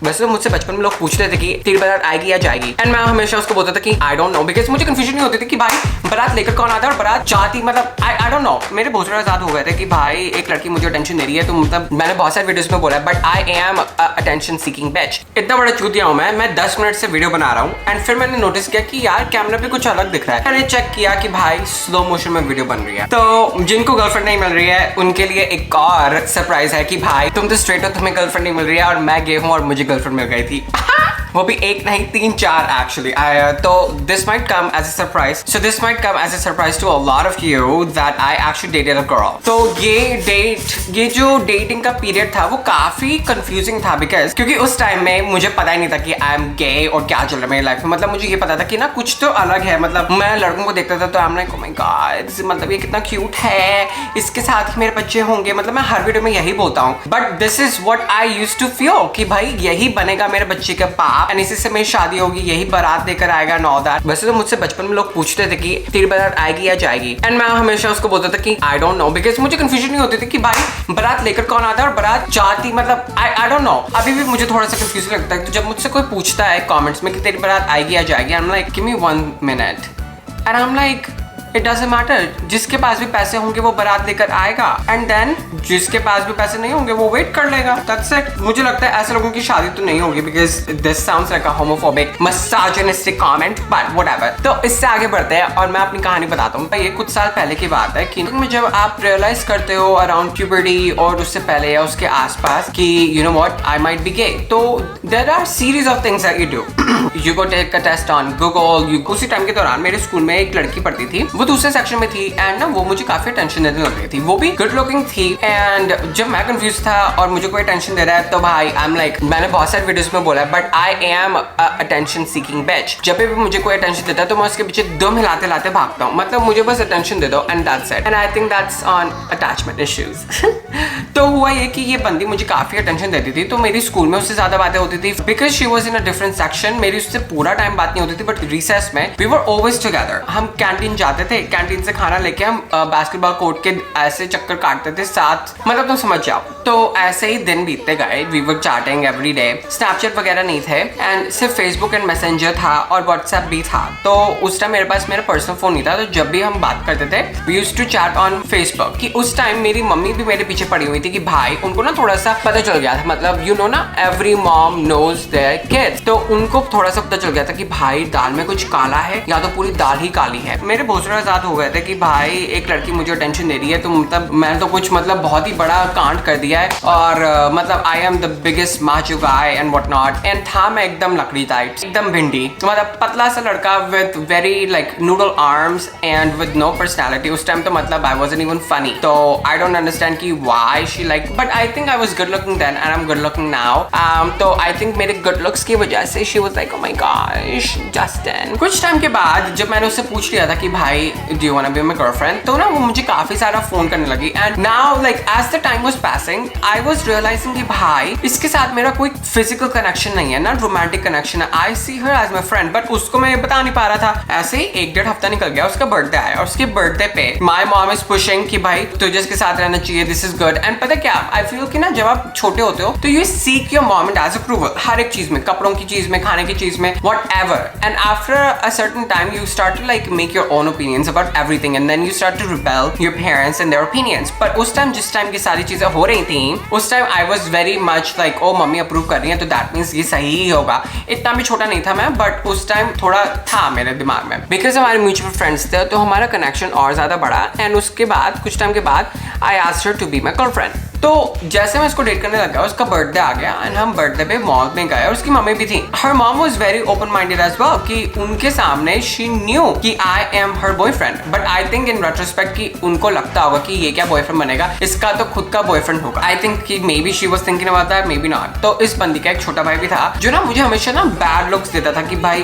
वैसे तो मुझसे बचपन में लोग पूछते थे कि तेरी बारात आएगी या जाएगी, एंड मैं हमेशा उसको बोलता था कि आई डोंट नो, बिकॉज मुझे कंफ्यूजन नहीं होती थी कि भाई बारात लेकर कौन आता है और बारात जाती, मतलब आई डोंट नो। मेरे बहुत सारे साथ हो गए थे कि भाई एक लड़की मुझे अटेंशन दे रही है, तो मतलब मैंने बहुत सारे वीडियोस में बोला है, but I am attention seeking bitch. इतना बड़ा चूतिया हूं मैं 10 मिनट से वीडियो बना रहा हूँ, एंड फिर मैंने नोटिस किया कि यार कैमरा पे कुछ अलग दिख रहा है। मैंने चेक किया कि भाई स्लो मोशन में वीडियो बन रही है। तो जिनको गर्लफ्रेंड नहीं मिल रही है उनके लिए एक और सरप्राइज है कि भाई तुम तो स्ट्रेट हो, तुम्हें गर्लफ्रेंड नहीं मिल रही है, और मैं गे हूँ और मुझे गर्लफ्रेंड मिल गई थी। वो भी एक नहीं 3-4 एक्चुअली। तो this might come as a surprise, so this might come as a surprise to a lot of you that I actually dated a girl. तो ये जो डेटिंग का पीरियड था वो काफी कंफ्यूजिंग था, बिकॉज क्योंकि उस टाइम में मुझे पता ही नहीं था कि आई एम गे और क्या चल रहा है मेरी लाइफ में। मतलब मुझे ये पता था कि ना कुछ तो अलग है, मतलब मैं लड़कों को देखता था तो I am like oh my God, मतलब ये कितना क्यूट है, इसके साथ ही मेरे बच्चे होंगे। मतलब मैं हर वीडियो में यही बोलता हूँ, but this is what I used to feel कि भाई यही बनेगा मेरे बच्चे का बाप, एंड इसी से मेरी शादी होगी, यही बारात लेकर आएगा and all that। वैसे तो मुझसे बचपन में लोग पूछते थे कि तेरी बारात आएगी या जाएगी, एंड मैं हमेशा उसको बोलता था कि आई डोंट नो, बिकॉज मुझे कंफ्यूजन नहीं होती थी कि भाई बारात लेकर कौन आता है और बारात जाती, मतलब आई डोंट नो। अभी भी मुझे थोड़ा सा कंफ्यूजन लगता है। तो जब मुझसे कोई पूछता है कमेंट्स में कि तेरी बारात आएगी या जाएगी, I am like give me 1 minute, and I am like it doesn't matter, जिसके पास भी पैसे होंगे वो बारात लेकर आएगा, एंड देन जिसके पास भी पैसे नहीं होंगे वो वेट कर लेगा। That's it. मुझे लगता है ऐसे लोगों की शादी तो नहीं होगी, because this sounds like a homophobic misogynistic comment, but whatever. तो इससे आगे बढ़ते हैं और मैं अपनी कहानी बताता हूँ। ये कुछ साल पहले की बात है कि जब आप रियलाइज करते हो अराउंड प्यूबर्टी और उससे पहले या उसके आसपास कि you know what I might be gay, तो there are series of things that you do. You go take a test on Google. उसी टाइम के दौरान मेरे स्कूल में एक लड़की पढ़ती थी, वो दूसरे सेक्शन में थी, एंड ना वो मुझे काफी टेंशन देने लग रही थी। वो भी गुड लुकिंग थी, एंड जब मैं कंफ्यूज था और मुझे कोई टेंशन दे रहा है तो भाई आई एम लाइक, मैंने बहुत सारे वीडियोस में बोला है, but I am attention seeking bitch. जब भी मुझे कोई अटेंशन देता है तो मैं उसके पीछे दम हिलाते हिलाते भागता हूँ, मतलब मुझे बस अटेंशन दे दो and that's it, and I think that's on attachment issues. तो हुआ ये कि ये बंदी मुझे काफी अटेंशन देती थी, तो मेरी स्कूल में उससे ज्यादा बातें होती थी, because she was in a different section. मेरी उससे पूरा टाइम बात नहीं होती थी, बट रिसेस में वी वर ऑलवेज टुगेदर। हम कैंटीन जाते थे, कैंटीन से खाना लेके हम बास्केटबॉल कोर्ट के ऐसे चक्कर काटते थे साथ, मतलब तुम समझ जाओ। तो ऐसे ही दिन बीतते गए, we were chatting every day. Snapchat वगैरह नहीं थे, एंड सिर्फ फेसबुक एंड मैसेंजर था और व्हाट्सएप भी था। तो उस टाइम मेरे पास मेरा पर्सनल फोन नहीं था, तो जब भी हम बात करते थे we used to chat on Facebook. कि उस टाइम मेरी मम्मी भी मेरे पीछे पड़ी हुई थी कि भाई उनको ना थोड़ा सा पता चल गया था, मतलब यू नो ना every mom knows their kids, तो उनको थोड़ा सा पता चल गया था कि भाई दाल में कुछ काला है या तो पूरी दाल ही काली है। मेरे बहुत सारे साथ हो गए थे कि भाई एक लड़की मुझे टेंशन दे रही है, तो मतलब मैंने तो कुछ मतलब बहुत ही बड़ा कांड कर दिया है, और मतलब I am the biggest macho guy and what not. And था मैं एकदम लकड़ी टाइप, एकदम भिंडी, मतलब पतला सा लड़का with very like noodle arms and with no personality. उस टाइम तो मतलब आई वाज़न्ट इवन फनी, तो आई डोंट अंडरस्टैंड कि why she like, but I think I was good looking then and I am good looking now. तो I think मेरे good looks की वजह से she was like oh my gosh Justin. कुछ time के बाद जब मैंने उससे पूछ लिया था कि भाई do you want to be my girlfriend, तो ना वो मुझे काफी सारा फोन करने लगी, and now like as the time was passing I was realizing कि भाई इसके साथ मेरा कोई फिजिकल कनेक्शन नहीं है ना, रोमांटिक कनेक्शन है। आई सी हर एज माय फ्रेंड, बट उसको मैं ये बता नहीं पा रहा था। ऐसे ही 1-1.5 हफ्ता निकल गया, उसका बर्थडे आया, और उसके बर्थडे पे माय मॉम इज पुशिंग कि भाई तुझे इसके साथ रहना चाहिए, दिस इज गुड। एंड पता क्या, आई फील कि ना जब आप छोटे होते हो तो you seek your mom and dad's approval हर एक चीज में, कपड़ों की चीज में, खाने की चीज में, whatever. And after a certain time you start to like make your own opinions about everything, and then you start to rebel your parents and their opinions. पर उस टाइम जिस टाइम की सारी चीजें हो रही थी, उस time I was very much like oh mummy approve कर रही है तो दैट मींस ये सही ही होगा। इतना भी छोटा नहीं था मैं, बट उस टाइम थोड़ा था मेरे दिमाग में, बिकॉज हमारे म्यूचुअल फ्रेंड्स थे, तो हमारा कनेक्शन और ज्यादा बढ़ा। एंड उसके बाद कुछ टाइम के बाद I asked her to be my girlfriend. तो जैसे मैं उसको डेट करने लगा, उसका बर्थडे आ गया, एंड हम बर्थडे पे मॉल में गए, और उसकी मम्मी भी थी। Her mom was very open minded as well, कि उनके सामने शी न्यू कि I am her boyfriend, but I think in retrospect कि उनको लगता होगा कि ये क्या बॉयफ्रेंड बनेगा, इसका तो खुद का बॉयफ्रेंड होगा। आई थिंक कि may be she was thinking about that, may be not. तो इस बंदी का एक छोटा भाई भी था जो ना मुझे हमेशा ना बैड लुक्स देता था कि भाई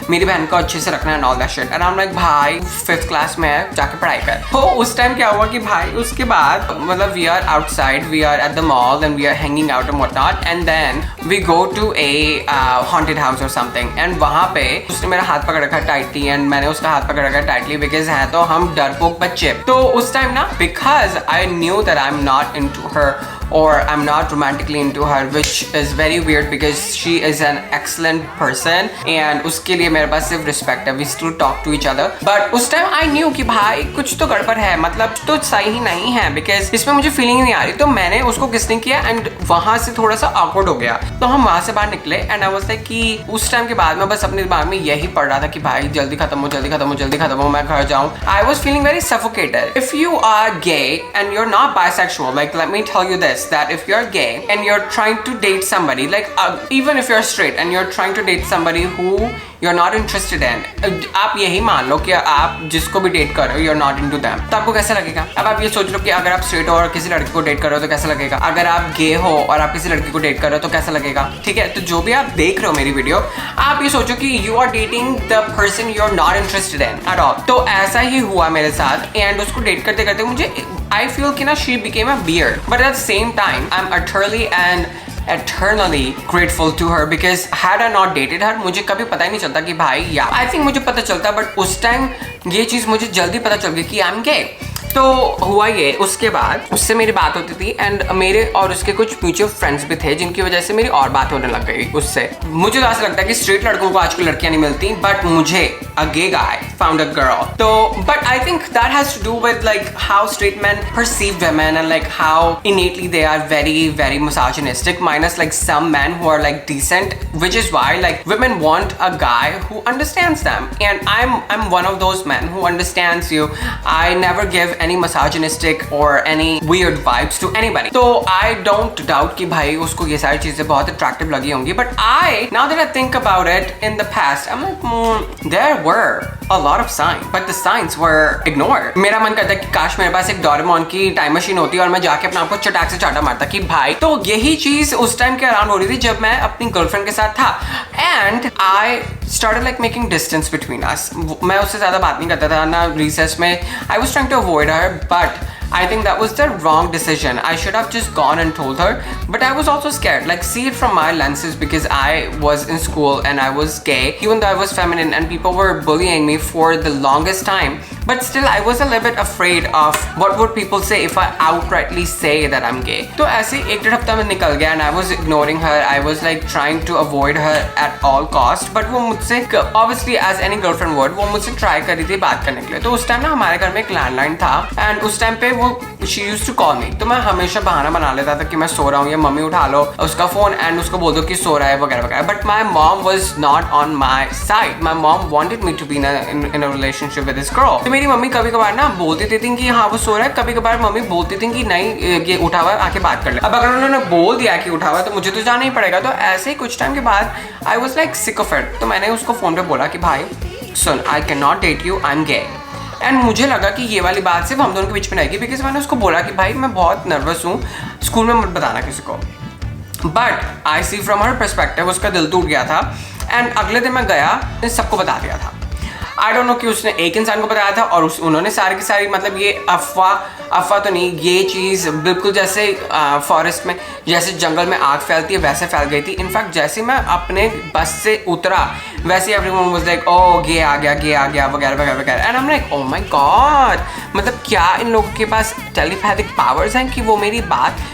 मेरी बहन को अच्छे से रखना है, all that shit. And I am like भाई 5th क्लास में है, जाके पढ़ाई कर। तो उस टाइम क्या हुआ कि भाई उसके बाद मतलब we are outside outside, we are at the mall and we are hanging out and whatnot, and then we go to a haunted house or something, and वहाँ पे उसने मेरा हाथ पकड़ रखा टाइटली and मैंने उसका हाथ पकड़ रखा टाइटली because है तो हम डरपोक बच्चे। तो उस टाइम ना, because I knew that I'm not into her or I'm not romantically into her, which is very weird because she is an excellent person and उसके लिए मेरे पास सिर्फ respect है, we still talk to each other, but उस time I knew कि भाई कुछ तो गड़बड़ है, मतलब तो सही ही नहीं है because इसमें मुझे फीलिंग नहीं आ रही। तो मैंने उसको किसने किया and वहां से थोड़ा सा awkward हो गया, तो हम वहां से बाहर निकले and I was like कि उस टाइम के बाद मैं बस अपने दिमाग में यही पढ़ रहा था कि भाई जल्दी खत्म हो, जल्दी खत्म हो, जल्दी खत्म हो, मैं घर जाऊं। I was feeling very suffocated. If you are gay and you're not bisexual, like let me tell you this, that if you're gay and you're trying to date somebody, like even if you're straight and you're trying to date somebody who you're not interested in, आप यही मान लो कि आप जिसको भी date कर रहे हो you're not into them, तो आपको कैसा लगेगा? अब आप ये सोच लो कि अगर आप स्ट्रेट हो और किसी लड़की को डेट कर रहे हो तो कैसा लगेगा, अगर आप गे हो और आप किसी लड़की को डेट कर रहे हो तो कैसा लगेगा? ठीक है, तो जो भी आप देख रहे हो मेरी वीडियो, आप ये सोचो कि you are dating the person you're not interested in at all। तो ऐसा ही हुआ मेरे साथ, एंड उसको डेट करते करते मुझे I feel कि ना she became a weird, but at the same time I'm utterly and eternally grateful to her because had I not dated her, मुझे कभी पता ही नहीं चलता कि भाई, या I think मुझे पता चलता, बट उस टाइम ये चीज़ मुझे जल्दी पता चल गई कि I'm gay। तो हुआ ये, उसके बाद उससे मेरी बात होती थी एंड मेरे और उसके कुछ म्यूचुअल फ्रेंड्स भी थे जिनकी वजह से मेरी और बात होने लग गई उससे। मुझे तो ऐसा लगता है कि स्ट्रेट लड़कों को आजकल लड़कियां नहीं मिलती, बट मुझे a gay guy found a girl। तो but I think that has to do with like how straight men perceive women and like how innately they are very misogynistic, minus like some men who are like decent, which is why like women want a guy who understands them, and I'm one of those men who understands you। I never give any misogynistic or any weird vibes to anybody, तो I don't doubt कि भाई उसको ये सारी चीजें बहुत attractive लगी होंगी, but now that I think about it in the past, I'm like there were a lot of signs, but the signs were ignored। मेरा मन करता है कि काश मेरे पास एक डोरेमोन की टाइम मशीन होती और मैं जाके अपने आप को चटाक से चाटा मारता कि भाई। तो यही चीज उस टाइम के अराउंड हो रही थी जब मैं अपनी गर्लफ्रेंड के साथ था, and I started like making distance between us। मैं उससे ज्यादा बात नहीं करता था ना रिसेस में। I was trying to avoid her, but I think that was the wrong decision। I should have just gone and told her, but I was also scared, like see it from my lenses because I was in school and I was gay, even though I was feminine and people were bullying me for the longest time, but still I was a little bit afraid of what would people say if I outrightly say that I'm gay। तो ऐसे एक डेढ़ हफ्ता में निकल गया and I was ignoring her, I was like trying to avoid her at all cost, but वो मुझसे obviously as any girlfriend would, वो मुझसे ट्राई कर रही थी बात करने के लिए। तो उस टाइम ना हमारे घर में एक लैंडलाइन था एंड उस टाइम पे वो she used to call me, तो मैं हमेशा बहाना बना लेता था कि मैं सो रहा हूँ या मम्मी उठा लो उसका फोन एंड उसको बोल दो कि सो रहा है वगैरह वगैरह, but my mom was not on my side. My mom wanted me to be in a relationship with this girl. तो मेरी मम्मी कभी कभार ना बोलती थी कि हाँ वो सो रहा है, कभी कभार मम्मी बोलती थी कि नहीं ये उठा हुआ है आके बात कर ले। अब अगर उन्होंने बोल दिया कि उठा हुआ है तो मुझे तो जाना ही पड़ेगा। तो ऐसे ही कुछ टाइम के बाद I was like sick of it, तो मैंने उसको फोन पे बोला कि भाई सुन, I can not date you, I am gay. And मुझे लगा कि ये वाली बात सिर्फ हम दोनों के बीच में रहेगी, बिकॉज मैंने उसको बोला कि भाई मैं बहुत नर्वस हूँ, स्कूल में मत बताना किसी को। But I see from her perspective उसका दिल टूट गया था एंड अगले दिन मैं गया, सबको बता दिया था। आई डोंट नो कि उसने एक इंसान को बताया था और उन्होंने सारी की सारी, मतलब ये अफवाह तो नहीं, ये चीज़ बिल्कुल जैसे फॉरेस्ट में जैसे जंगल में आग फैलती है वैसे फैल गई थी। इनफैक्ट जैसे मैं अपने बस से उतरा वैसे एवरीवन वाज लाइक ओ गे आ गया वगैरह वगैरह वगैरह, and I am like oh my God, मतलब क्या इन लोगों के पास टेलीपैथिक पावर्स हैं कि वो मेरी बात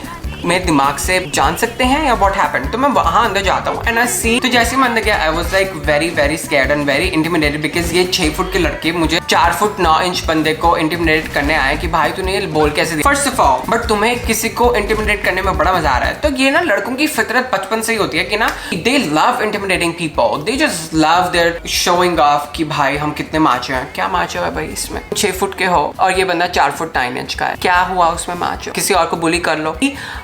मेरे दिमाग से जान सकते हैं या व्हाट हैपेंड। तो मैं वहाँ अंदर जाता हूँ एंड आई सी, तो जैसे मैं अंदर गया I was like very scared and very intimidated, because ये 6 फुट के लड़के मुझे 4 फुट 9 इंच बंदे को इंटिमिडेट करने आए कि भाई तूने ये बोल कैसे दिया। फर्स्ट ऑफ ऑल, बट तुम्हें किसी को इंटिमिडेट करने में बड़ा मजा आ रहा है। तो ये ना लड़कों की फितरत बचपन से ही होती है कि ना they love intimidating people, they just love their showing off कि भाई हम कितने माचो हैं। क्या माचो है भाई इसमें? 6 फुट के हो और ये बंदा 4 फुट 9 इंच का है, क्या हुआ उसमें माचो? किसी और को बुली कर लो।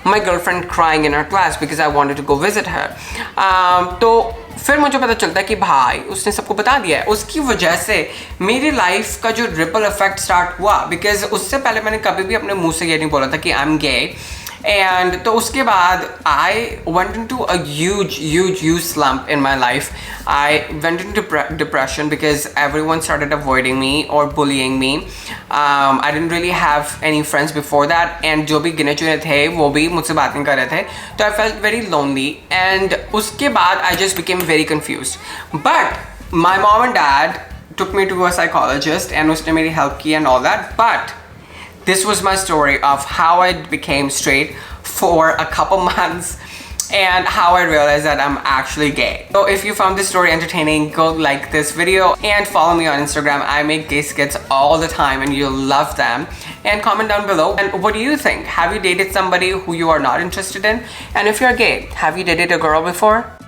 My girlfriend crying in her class because I wanted to go visit her। तो फिर मुझे पता चलता है कि भाई उसने सबको बता दिया है। उसकी वजह से मेरी लाइफ का जो रिपल इफेक्ट स्टार्ट हुआ, बिकॉज उससे पहले मैंने कभी भी अपने मुंह से ये नहीं बोला था कि आई एम गे, And तो उसके बाद I went into a huge slump in my life. I went into depression because everyone started avoiding me or bullying me. I didn't really have any friends before that, and जो भी गिने चुने थे वो भी मुझसे बात नहीं कर रहे थे. तो I felt very lonely, and उसके बाद I just became very confused. But my mom and dad took me to a psychologist, and उसने मेरी help की and all that. But this was my story of how I became straight for a couple months and how I realized that I'm actually gay. So if you found this story entertaining, go like this video and follow me on Instagram. I make gay skits all the time and you'll love them. And comment down below. And what do you think? Have you dated somebody who you are not interested in? And if you're gay, have you dated a girl before?